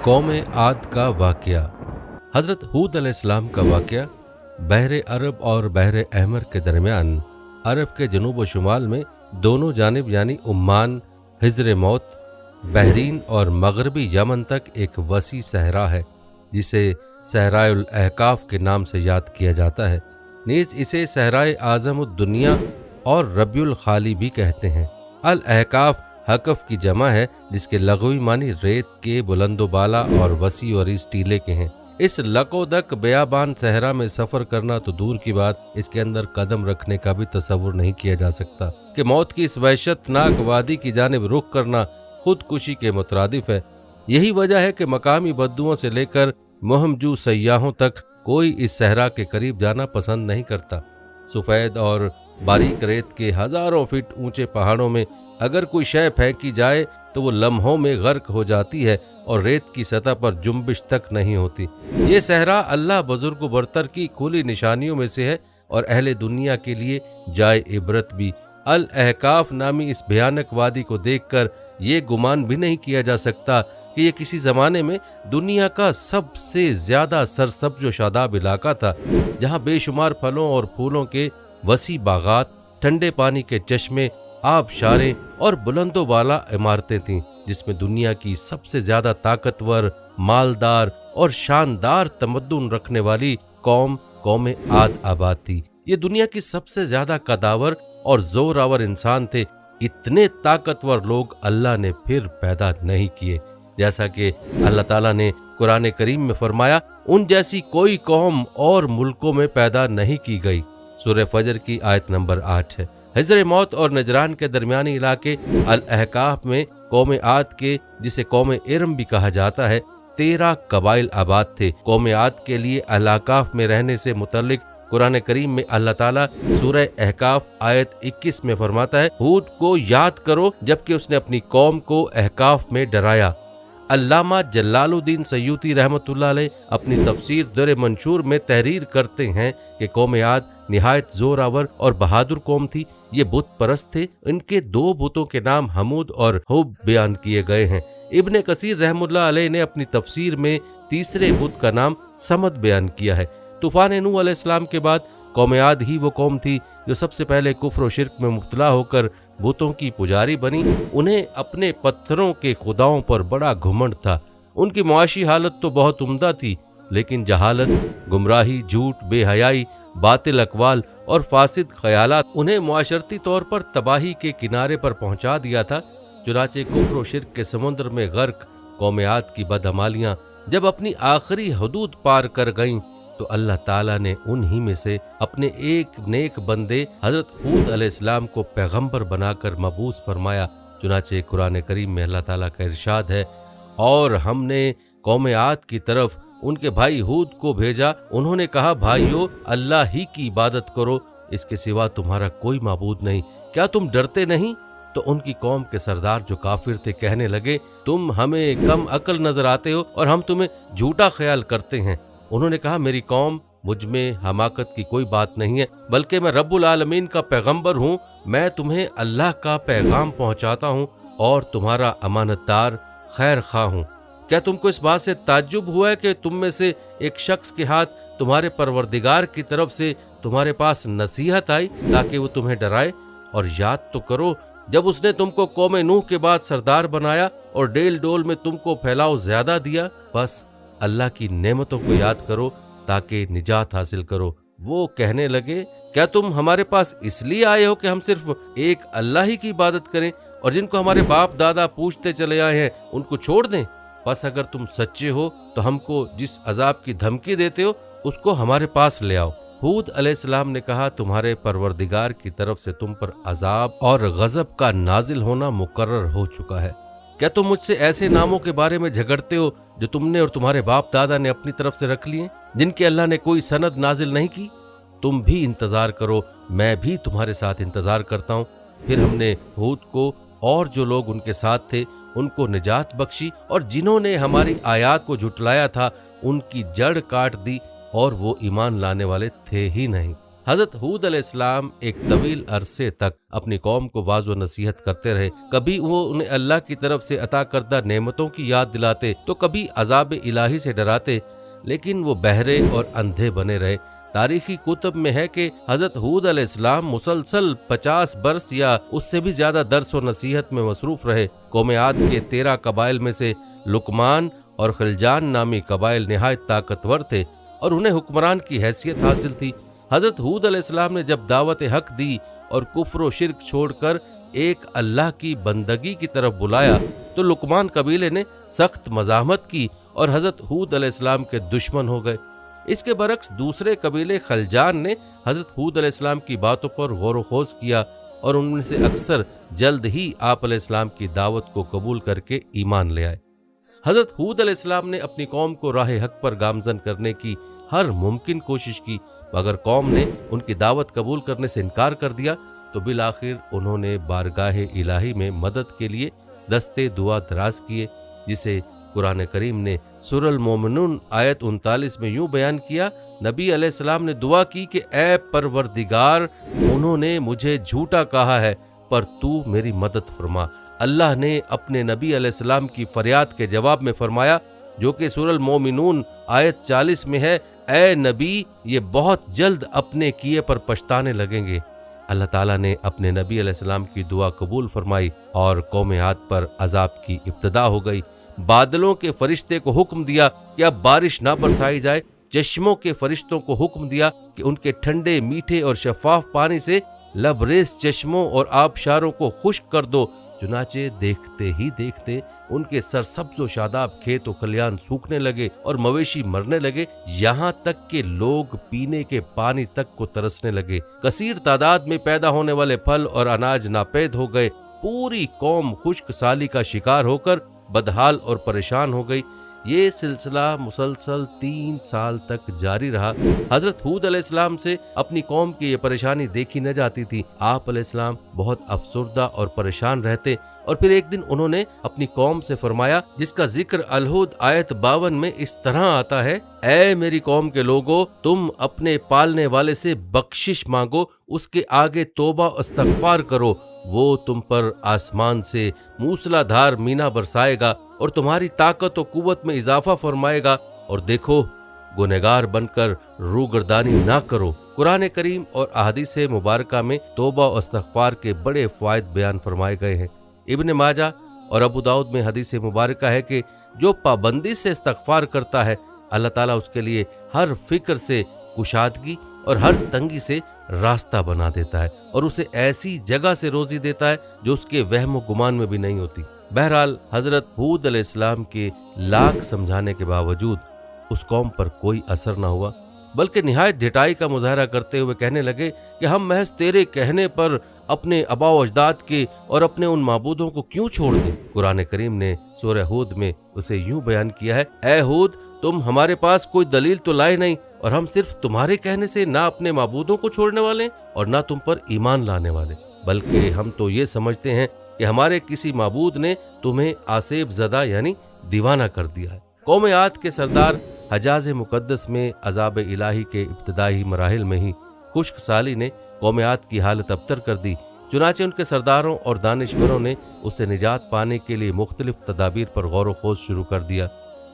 कौम आद का वाक़या। हज़रत हूद अलैहिस्सलाम का वाक़या बहर अरब और बहर अहमर के दरमियान अरब के जनूब व शुमाल में दोनों जानिब यानी उम्मान, हिज्र मौत, बहरीन और मगरबी यमन तक एक वसी सहरा है जिसे सहराउल अहकाफ के नाम से याद किया जाता है। नीज़ इसे सहराए आज़म दुनिया और रब्युल खाली भी कहते हैं। अल अहकाफ हकफ की जमा है जिसके लगवी मानी रेत के बुलंदोबाला और वसी और इस टीले के हैं। इस लकोदक बेयाबान सहरा में सफर करना तो दूर की बात, इसके अंदर कदम रखने का भी तसव्वुर नहीं किया जा सकता कि मौत की इस वहशतनाक वादी की जानिब रुख करना खुदकुशी के मुतरादिफ है। यही वजह है कि मकामी बद्दुओं से लेकर मुहमजू सयाहों तक कोई इस सहरा के करीब जाना पसंद नहीं करता। सफेद और बारीक रेत के हजारों फीट ऊंचे पहाड़ों में अगर कोई शय फेंकी जाए तो वो लम्हों में गर्क हो जाती है और रेत की सतह पर जुम्बिश तक नहीं होती। ये सहरा अल्लाह बुजुर्ग बरतर की खुली निशानियों में से है और अहले दुनिया के लिए जाए इबरत भी। अल अहकाफ नामी इस भयानक वादी को देखकर ये गुमान भी नहीं किया जा सकता कि ये किसी जमाने में दुनिया का सबसे ज्यादा सरसब्ज व शादाब इलाका था, जहाँ बेशुमार फलों और फूलों के वसी बागात, ठंडे पानी के चश्मे, आबशारें और बुलंदोबाला इमारतें थीं, जिसमें दुनिया की सबसे ज्यादा ताकतवर, मालदार और शानदार तमद्दुन रखने वाली कौम आद आबाद थी। ये दुनिया की सबसे ज्यादा कदावर और जोरावर इंसान थे। इतने ताकतवर लोग अल्लाह ने फिर पैदा नहीं किए। जैसा कि अल्लाह ताला ने कुरान करीम में फरमाया, उन जैसी कोई कौम और मुल्कों में पैदा नहीं की गई। सूरह फजर की आयत नंबर 8 है। हिज्र मौत और नजरान के दरमियानी इलाके अल अहकाफ में कौम आद के, जिसे कौम इरम भी कहा जाता है, 13 कबाइल आबाद थे। कौम आद के लिए अल अहकाफ में रहने से मुतल्लिक कुरान करीम में अल्लाह ताला सूरह अहकाफ आयत 21 में फरमाता है, हूद को याद करो जबकि उसने अपनी कौम को अहकाफ में डराया। अल्लामा जलालुद्दीन सयूती रहमतुल्लाह अलैह अपनी तफसीर दुर मंशूर में तहरीर करते हैं कि कौम आद निहायत जोरावर और बहादुर कौम थी। ये बुत परस्त थे। इनके 2 बुतों के नाम हमूद और हुब बयान किए गए हैं। इब्ने कसीर रहमतुल्लाह अलैह ने अपनी तफसीर में तीसरे बुत का नाम समद बयान किया है। तूफान नूह अलैहिस्सलाम के बाद कौम आद ही वो कौम थी जो सबसे पहले कुफ्र और शिर्क में मुब्तला होकर बुतों की पुजारी बनी। उन्हें अपने पत्थरों के खुदाओं पर बड़ा घुमंड था। उनकी मुआशी हालत तो बहुत उम्दा थी, लेकिन जहालत, गुमराही, झूठ, बेहयाई, बातिल अकवाल और फासिद ख्यालात उन्हें मुआशरती तौर पर तबाही के किनारे पर पहुंचा दिया था। चुनाचे कुफ्र और शिर्क के समुद्र में गर्क कौम आद की बदअमालियां जब अपनी आखिरी हदूद पार कर गईं तो अल्लाह ताला ने उन्हीं में से अपने एक नेक बंदे हजरत हूद अलैहिस्सलाम को पैगंबर बनाकर मबूस फरमाया। चुनाचे कुरान करीम में अल्लाह ताला का इरशाद है, और हमने कौम आद की तरफ उनके भाई हूद को भेजा। उन्होंने कहा, भाइयों, अल्लाह ही की इबादत करो, इसके सिवा तुम्हारा कोई माबूद नहीं। क्या तुम डरते नहीं? तो उनकी कौम के सरदार जो काफिर थे कहने लगे, तुम हमें कम अकल नजर आते हो और हम तुम्हें झूठा ख्याल करते हैं। उन्होंने कहा, मेरी कौम, मुझ में हमाकत की कोई बात नहीं है, बल्कि मैं रब्बुल आलमीन का पैगंबर हूँ। मैं तुम्हें अल्लाह का पैगाम पहुँचाता हूँ और तुम्हारा अमानतदार खैर खा हूँ। क्या तुमको इस बात से ताज्जुब हुआ है कि तुम में से एक शख्स के हाथ तुम्हारे परवरदिगार की तरफ से तुम्हारे पास नसीहत आई ताकि वो तुम्हें डराए? और याद तो करो जब उसने तुमको कौम नूह के बाद सरदार बनाया और डेल डोल में तुमको फैलाव ज्यादा दिया। बस अल्लाह की नेमतों को याद करो ताकि निजात हासिल करो। वो कहने लगे, क्या तुम हमारे पास इसलिए आए हो कि हम सिर्फ एक अल्लाह ही की इबादत करें और जिनको हमारे बाप दादा पूछते चले आए हैं उनको छोड़ दें? बस अगर तुम सच्चे हो तो हमको जिस अजाब की धमकी देते हो उसको हमारे पास ले आओ। हूद अलैहिस्सलाम ने कहा, तुम्हारे परवरदिगार की तरफ से तुम पर अजाब और गजब का नाजिल होना मुकर्रर हो चुका है। क्या तुम मुझसे ऐसे नामों के बारे में झगड़ते हो जो तुमने और तुम्हारे बाप दादा ने अपनी तरफ से रख लिए, जिनके अल्लाह ने कोई सनद नाजिल नहीं की? तुम भी इंतजार करो, मैं भी तुम्हारे साथ इंतजार करता हूँ। फिर हमने हूद को और जो लोग उनके साथ थे उनको निजात बख्शी, और जिन्होंने हमारी आयात को झुटलाया था उनकी जड़ काट दी और वो ईमान लाने वाले थे ही नहीं। حضرت ہود علیہ السلام ایک طویل عرصے تک اپنی قوم کو واعظ و نصیحت کرتے رہے۔ کبھی وہ انہیں اللہ کی طرف سے عطا کردہ نعمتوں کی یاد دلاتے تو کبھی عذاب الہی سے ڈراتے، لیکن وہ بہرے اور اندھے بنے رہے۔ تاریخی کتب میں ہے کہ حضرت ہود علیہ السلام مسلسل 50 برس یا اس سے بھی زیادہ درس و نصیحت میں مصروف رہے۔ قوم عاد کے 13 قبائل میں سے لقمان اور خلجان نامی قبائل نہایت طاقتور تھے اور انہیں حکمران کی حیثیت حاصل تھی۔ حضرت ہود علیہ السلام نے جب دعوت حق دی اور کفر و شرک چھوڑ کر ایک اللہ کی بندگی کی طرف بلایا تو لقمان قبیلے نے سخت مزاحمت کی اور حضرت ہود علیہ السلام کے دشمن ہو گئے۔ اس کے برعکس دوسرے قبیلے خلجان نے حضرت ہود علیہ السلام کی باتوں پر غور و خوض کیا اور ان میں سے اکثر جلد ہی آپ علیہ السلام کی دعوت کو قبول کر کے ایمان لے آئے۔ حضرت ہود علیہ السلام نے اپنی قوم کو راہ حق پر گامزن کرنے کی ہر ممکن کوشش کی، مگر قوم نے ان کی دعوت قبول کرنے سے انکار کر دیا تو بالآخر انہوں نے بارگاہ الہی میں مدد کے لیے دستے دعا دراز کیے، جسے قرآن کریم نے سورہ المومنون آیت 39 میں یوں بیان کیا۔ نبی علیہ السلام نے دعا کی کہ اے پروردگار، انہوں نے مجھے جھوٹا کہا ہے پر تو میری مدد فرما۔ اللہ نے اپنے نبی علیہ السلام کی فریاد کے جواب میں فرمایا، جو کہ سورہ المومنون آیت 40 میں ہے، اے نبی، یہ بہت جلد اپنے کیے پر پچھتانے لگیں گے۔ اللہ تعالیٰ نے اپنے نبی علیہ السلام کی دعا قبول فرمائی اور قوم عاد پر عذاب کی ابتدا ہو گئی۔ بادلوں کے فرشتے کو حکم دیا کہ اب بارش نہ برسائی جائے، چشموں کے فرشتوں کو حکم دیا کہ ان کے ٹھنڈے میٹھے اور شفاف پانی سے لبریز چشموں اور آبشاروں کو خشک کر دو۔ چنانچہ دیکھتے ہی دیکھتے ان کے سرسبز و شاداب کھیت و کھلیان سوکھنے لگے اور مویشی مرنے لگے، یہاں تک کہ لوگ پینے کے پانی تک کو ترسنے لگے۔ کثیر تعداد میں پیدا ہونے والے پھل اور اناج ناپید ہو گئے۔ پوری قوم خشک سالی کا شکار ہو کر بدحال اور پریشان ہو گئی۔ یہ سلسلہ مسلسل 3 سال تک جاری رہا۔ حضرت ہود علیہ السلام سے اپنی قوم کی یہ پریشانی دیکھی نہ جاتی تھی۔ آپ علیہ السلام بہت افسردہ اور پریشان رہتے اور پھر ایک دن انہوں نے اپنی قوم سے فرمایا، جس کا ذکر الہود آیت 52 میں اس طرح آتا ہے، اے میری قوم کے لوگو، تم اپنے پالنے والے سے بخشش مانگو، اس کے آگے توبہ استغفار کرو، وہ تم پر آسمان سے موسلا دھار مینا برسائے گا اور تمہاری طاقت و قوت میں اضافہ فرمائے گا، اور دیکھو گنہگار بن کر روگردانی نہ کرو۔ قرآن کریم اور احادیث مبارکہ میں توبہ و استغفار کے بڑے فوائد بیان فرمائے گئے ہیں۔ ابن ماجہ اور ابو داؤد میں حدیث مبارکہ ہے کہ جو پابندی سے استغفار کرتا ہے، اللہ تعالیٰ اس کے لیے ہر فکر سے کشادگی اور ہر تنگی سے راستہ بنا دیتا ہے اور اسے ایسی جگہ سے روزی دیتا ہے جو اس کے وہم و گمان میں بھی نہیں ہوتی۔ بہرحال حضرت ہود علیہ السلام کے لاکھ سمجھانے کے باوجود اس قوم پر کوئی اثر نہ ہوا، بلکہ نہایت ڈٹائی کا مظاہرہ کرتے ہوئے کہنے لگے کہ ہم محض تیرے کہنے پر اپنے آباء و اجداد کے اور اپنے ان معبودوں کو کیوں چھوڑ دیں۔ قرآن کریم نے سورہ ہود میں اسے یوں بیان کیا ہے، اے ہود، تم ہمارے پاس کوئی دلیل تو لائے نہیں اور ہم صرف تمہارے کہنے سے نہ اپنے معبودوں کو چھوڑنے والے اور نہ تم پر ایمان لانے والے، بلکہ ہم تو یہ سمجھتے ہیں کہ ہمارے کسی معبود نے تمہیں آسیب زدہ یعنی دیوانہ کر دیا ہے۔ قوم عاد کے سردار حجاز مقدس میں عذاب الہی کے ابتدائی مراحل میں ہی خشک سالی نے قوم عاد کی حالت ابتر کر دی، چنانچہ ان کے سرداروں اور دانشوروں نے اس سے نجات پانے کے لیے مختلف تدابیر پر غور و خوض شروع کر دیا۔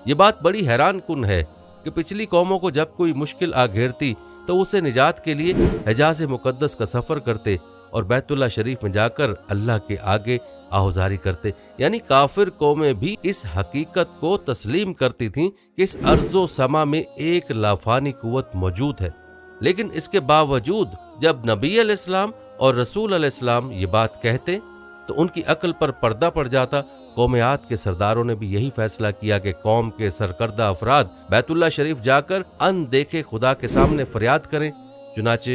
یہ بات بڑی حیران کن ہے کہ پچھلی قوموں کو جب کوئی مشکل آ گھیرتی تو اسے نجات کے لیے حجاز مقدس کا سفر کرتے اور بیت اللہ شریف میں جا کر اللہ کے آگے آہوزاری کرتے، یعنی کافر قومیں بھی اس حقیقت کو تسلیم کرتی تھیں کہ اس ارض و سما میں ایک لافانی قوت موجود ہے، لیکن اس کے باوجود جب نبی علیہ السلام اور رسول علیہ السلام یہ بات کہتے تو ان کی عقل پر پردہ پڑ جاتا۔ قوم عاد کے سرداروں نے بھی یہی فیصلہ کیا کہ قوم کے سرکردہ افراد بیت اللہ شریف جا کر ان دیکھے خدا کے سامنے فریاد کریں۔ چنانچہ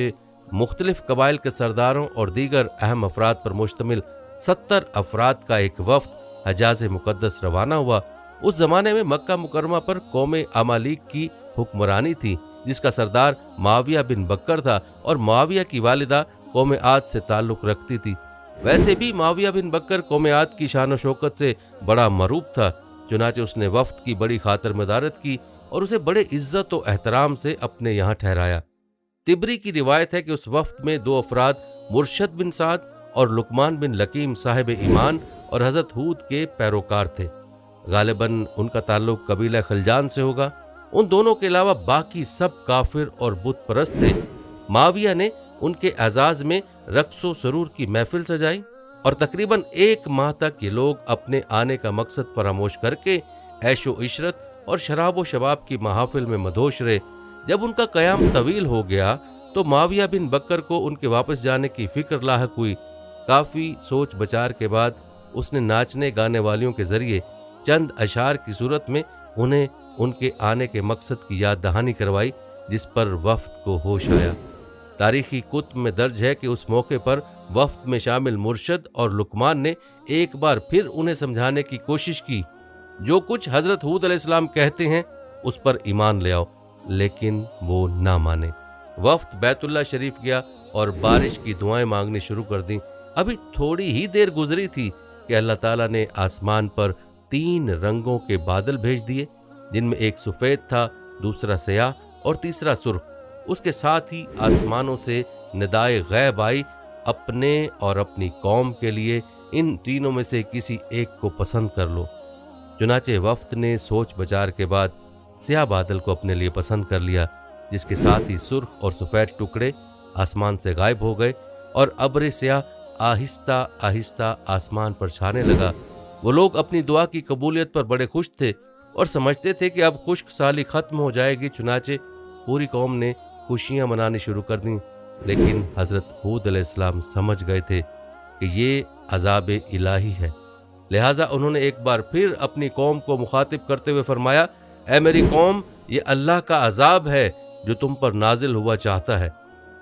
مختلف قبائل کے سرداروں اور دیگر اہم افراد پر مشتمل 70 افراد کا ایک وفد حجاز مقدس روانہ ہوا۔ اس زمانے میں مکہ مکرمہ پر قوم عمالیق کی حکمرانی تھی، جس کا سردار معاویہ بن بکر تھا اور معاویہ کی والدہ قوم عاد سے تعلق رکھتی تھی۔ ویسے بھی معاویہ بن بکر قوم عاد کی شان و شوکت سے بڑا مروب تھا، چنانچہ اس نے وفد کی بڑی خاطر مدارت کی اور اسے بڑے عزت و احترام سے اپنے یہاں ٹھہرایا۔ तिबरी की रिवायत है कि उस वफ्त में दो अफराद मुर्शद बिन साद और लुकमान बिन लकीम साहिब ईमान और हजरत हूद के पैरोकार थे। गालिबन उनका ताल्लुक कबीला खलजान से होगा। उन दोनों के अलावा बाकी सब काफिर और बुत परस्त थे। माविया ने उनके एजाज में रक्सो सरूर की महफिल सजाई और तकरीबन 1 माह तक ये लोग अपने आने का मकसद फरामोश करके ऐशो इशरत और शराब शबाब की महाफिल में मदहोश रहे। जब उनका कयाम तवील हो गया तो माविया बिन बकर को उनके वापस जाने की फिक्र लाहक हुई। काफी सोच विचार के बाद उसने नाचने गाने वालियों के जरिए चंद अशार की सूरत में उन्हें उनके आने के मकसद की याद दहानी करवाई, जिस पर वफ्द को होश आया। तारीखी कुतुब में दर्ज है कि उस मौके पर वफ्द में शामिल मुर्शद और लुकमान ने एक बार फिर उन्हें समझाने की कोशिश की, जो कुछ हजरत हूद अलैहिस्सलाम कहते हैं उस पर ईमान ले आओ, लेकिन वो ना माने। वफ्द बैतुल्लाह शरीफ गया और बारिश की दुआएं मांगनी शुरू कर दी। अभी थोड़ी ही देर गुजरी थी कि अल्लाह ताला ने आसमान पर 3 रंगों के बादल भेज दिए, जिनमें एक सफेद था, दूसरा स्याह और तीसरा सुर्ख। उसके साथ ही आसमानों से निदाए गैब आई, अपने और अपनी कौम के लिए इन तीनों में से किसी एक को पसंद कर लो। चुनाचे वफ्द ने सोच विचार के बाद स्याह बादल को अपने लिए पसंद कर लिया, जिसके साथ ही सुर्ख और सफेद टुकड़े आसमान से गायब हो गए और अब्र स्याह आहिस्ता आहिस्ता आसमान पर छाने लगा। वो लोग अपनी दुआ की कबूलियत पर बड़े खुश थे और समझते थे कि अब खुश्क साली खत्म हो जाएगी। चुनाचे पूरी कौम ने खुशियां मनानी शुरू कर दी, लेकिन हजरत हूद अलैहिस्सलाम समझ गए थे कि ये अजाब इलाही है। लिहाजा उन्होंने एक बार फिर अपनी कौम को मुखातिब करते हुए फरमाया, ऐ मेरी कौम, ये अल्लाह का अजाब है जो तुम पर नाजिल हुआ चाहता है।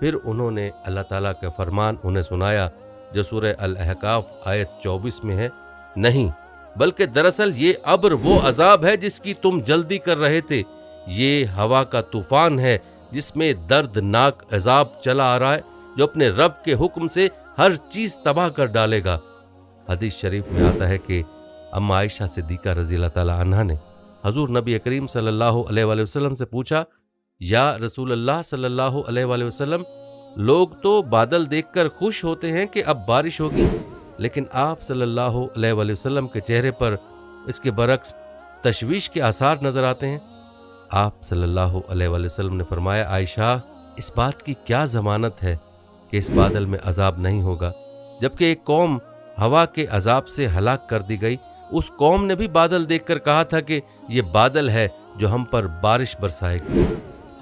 फिर उन्होंने अल्लाह ताला का फरमान उन्हें सुनाया, जो सूरह अल-अहकाफ आयत 24 में है, नहीं बल्कि दरअसल ये अब्र वो अजाब है जिसकी तुम जल्दी कर रहे थे। ये हवा का तूफान है जिसमें दर्दनाक अजाब चला आ रहा है, जो अपने रब के हुक्म से हर चीज तबाह कर डालेगा। हदीस शरीफ में आता है कि अम्मा आयशा सिद्दीका रज़ी अल्लाह ताला अन्हा ने हजूर नबी करीम सल्लल्लाहु अलैहि वसल्लम से पूछा, या रसूल अल्लाह सल्लल्लाहु अलैहि वसल्लम, लोग तो बादल देखकर खुश होते हैं कि अब बारिश होगी, लेकिन आप सल्लल्लाहु अलैहि वसल्लम के चेहरे पर इसके बरक्स तशवीश के आसार नजर आते हैं। आप सल्लल्लाहु अलैहि वसल्लम ने फरमाया, आयशा, इस बात की क्या जमानत है कि इस बादल में अजाब नहीं होगा, जबकि एक कौम हवा के अजाब से हलाक कर दी गई। उस कौम ने भी बादल देखकर कहा था कि ये बादल है जो हम पर बारिश बरसाएगी।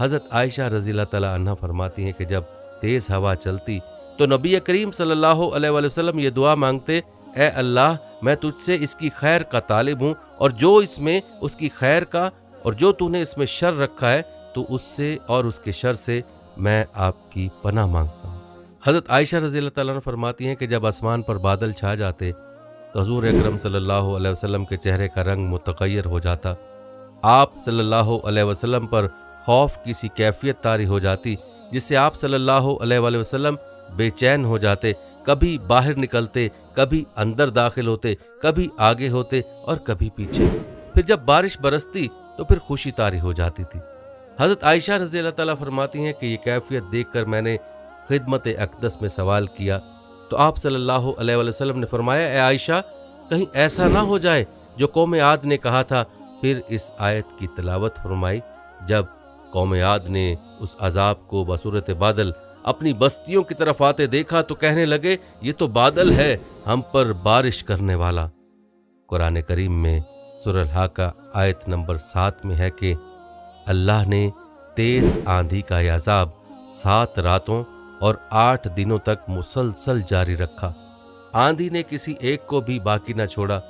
हजरत आयशा रज़ी अल्लाह तआला अन्हा फरमाती हैं कि जब तेज हवा चलती तो नबी करीम सल्लल्लाहु अलैहि वसल्लम ये दुआ मांगते, ए अल्लाह, मैं तुझसे इसकी खैर का तालिब हूँ, और जो इसमें उसकी खैर का और जो तूने इसमें शर रखा है तो उससे और उसके शर से मैं आपकी पनाह मांगता हूँ। हजरत आयशा रज़ी अल्लाह तआला फरमाती हैं कि जब आसमान पर बादल छा जाते तो हुज़ूर अकरम सल्लल्लाहु अलैहि वसल्लम के चेहरे का रंग मुतग़य्यर हो जाता। आप सल्लल्लाहु अलैहि वसल्लम पर खौफ की सी कैफियत तारी हो जाती, जिससे आप सल्लल्लाहु अलैहि वसल्लम बेचैन हो जाते। कभी बाहर निकलते, कभी अंदर दाखिल होते, कभी आगे होते और कभी पीछे। फिर जब बारिश बरसती तो फिर खुशी तारी हो जाती थी। हजरत आयशा रज़ी अल्लाह तआला फरमाती हैं कि ये कैफियत देखकर मैंने खिदमत अक़दस में सवाल किया तो आप सल्लल्लाहु अलैहि वसल्लम ने फरमाया, ए आयशा, कहीं ऐसा ना हो जाए जो कौम आद ने कहा था। फिर इस आयत की तिलावत फरमाई। जब कौम आद ने उस अजाब को बसूरत बादल अपनी बस्तियों की तरफ आते देखा तो कहने लगे, ये तो बादल है हम पर बारिश करने वाला। कुरान करीम में सूरह हाका आयत नंबर 7 में है कि अल्लाह ने तेज आंधी का यह अजाब 7 रातों और 8 दिनों तक मुसलसल जारी रखा। आंधी ने किसी एक को भी बाकी न छोड़ा।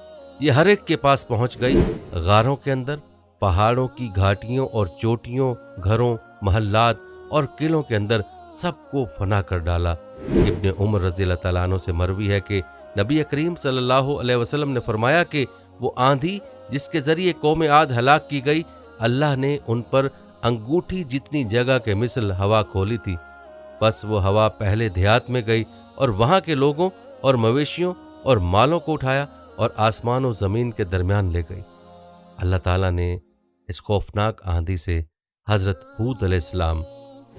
ये हर एक के पास पहुंच गई। गारों के अंदर, पहाड़ों की घाटियों और चोटियों, घरों, महल्लात और किलों के अंदर सबको फना कर डाला। इब्ने उमर रज़ी अल्लाह तआला अन्हु से मरवी है कि नबी करीम सल्लल्लाहु अलैहि वसल्लम ने फरमाया कि वो आंधी जिसके जरिए कौम आद हलाक की गई, अल्लाह ने उन पर अंगूठी जितनी जगह के मिसल हवा खोली थी। बस वो हवा पहले देहात में गई और वहां के लोगों और मवेशियों और मालों को उठाया और आसमान और जमीन के दरमियान ले गई। अल्लाह ताला ने इस खौफनाक आंधी से हजरत हूद अलैहिस्सलाम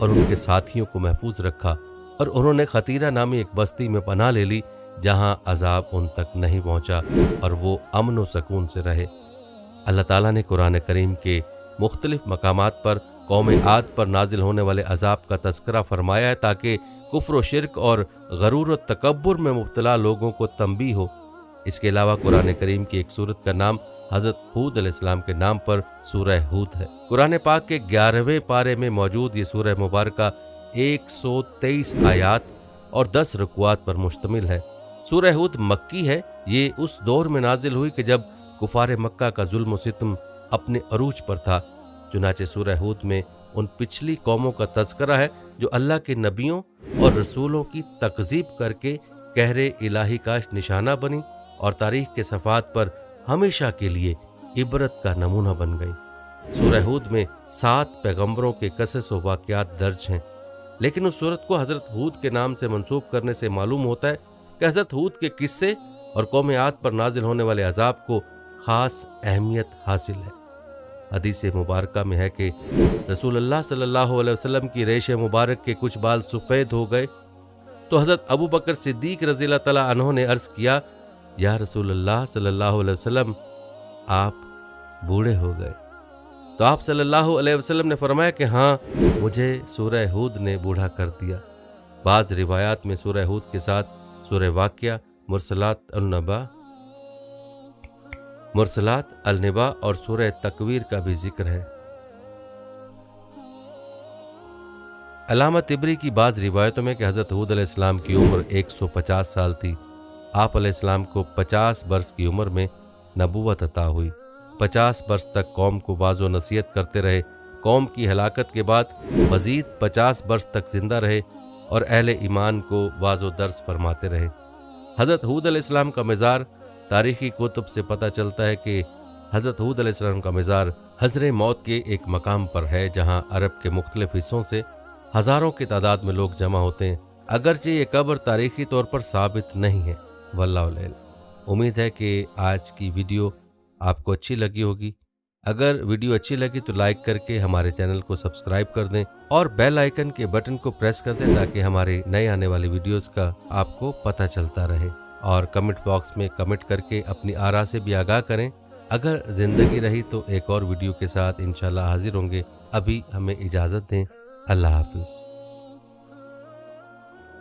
और उनके साथियों को महफूज रखा और उन्होंने खतीरा नामी एक बस्ती में पनाह ले ली जहां अजाब उन तक नहीं पहुंचा और वो अमन व सकून से रहे। अल्लाह ताला ने कुरान करीम के मुख्तलिफ मकामात पर कौम आद पर नाजिल होने वाले अजाब का तज़किरा फरमाया है ताकि कुफ्र व शिरक और गरूर व तकब्बुर में मुब्तला लोगों को तंबीह हो। इसके अलावा कुरान करीम की एक सूरत का नाम हज़रत हूद अलैहिस्सलाम के नाम पर सूरह हूद है। कुरान पाक के 11वें पारे में मौजूद ये सूरह मुबारका 123 आयात और 10 रुकुआत पर मुश्तमिल है। सूरह हूद मक्की है। ये उस दौर में नाजिल हुई कि जब कुफार मक्का का जुल्म व सितम अपने अरूज पर था। चुनाचे सूरह हूद में उन पिछली कौमों का तज़किरा है जो अल्लाह के नबियों और रसूलों की तकज़ीब करके कहरे इलाही का निशाना बनी और तारीख के सफ़ात पर हमेशा के लिए इबरत का नमूना बन गई। सूरह हूद में 7 पैगंबरों के क़सस व वाक़यात दर्ज हैं, लेकिन उस सूरत को हज़रत हूद के नाम से मंसूब करने से मालूम होता है कि हज़रत हूद के किस्से और कौम आद पर नाजिल होने वाले अजाब को ख़ास अहमियत हासिल है। हदीस मुबारका में है कि रसूलुल्लाह सल्लल्लाहु अलैहि वसल्लम की रेश मुबारक के कुछ बाल सफ़ेद हो गए तो हज़रत अबू बकर सिद्दीक रज़ियल्लाहु तआला अन्हु ने अर्ज़ किया, या रसूलुल्लाह सल्लल्लाहु अलैहि वसल्लम, आप बूढ़े हो गए। तो आप सल्लल्लाहु अलैहि वसल्लम ने फरमाया कि हाँ, मुझे सूरह हूद ने बूढ़ा कर दिया। बाज़ रिवायात में सूरह हूद के साथ सूरह वाक़िया, मुरसलात, अल-निबा और सूरह तकवीर का भी जिक्र है। अल्लामा तिबरी की बाज़ रिवायतों में कि हज़रत हूद अलैहिस्सलाम की उम्र 150 साल थी। आप अलैहिस्सलाम को 50 बरस की उम्र में नबूवत अता हुई। 50 बरस तक कौम को वाज़ो नसीहत करते रहे। कौम की हलाकत के बाद मज़ीद 50 बरस तक जिंदा रहे और अहले ईमान को वाज़ो दर्स फरमाते रहे। हज़रत हूद अलैहिस्सलाम का मज़ार तारीख़ी कुतुब से पता चलता है कि हज़रत हूद अलैहिस्सलाम का मज़ार हज़रे मौत के एक मकाम पर है जहाँ अरब के मुख्तलिफ हिस्सों से हज़ारों की तादाद में लोग जमा होते हैं। अगरचे ये कब्र तारीख़ी तौर पर साबित नहीं है। वल्लाहु अलैम। उम्मीद है कि आज की वीडियो आपको अच्छी लगी होगी। अगर वीडियो अच्छी लगी तो लाइक करके हमारे चैनल को सब्सक्राइब कर दें और बेल आइकन के बटन को प्रेस कर दें ताकि हमारे नए आने वाली वीडियोस का आपको पता चलता रहे। और कमेंट बॉक्स में कमेंट करके अपनी आरा से भी आगाह करें। अगर ज़िंदगी रही तो एक और वीडियो के साथ इंशाल्लाह हाजिर होंगे। अभी हमें इजाज़त दें। अल्लाह हाफिज़।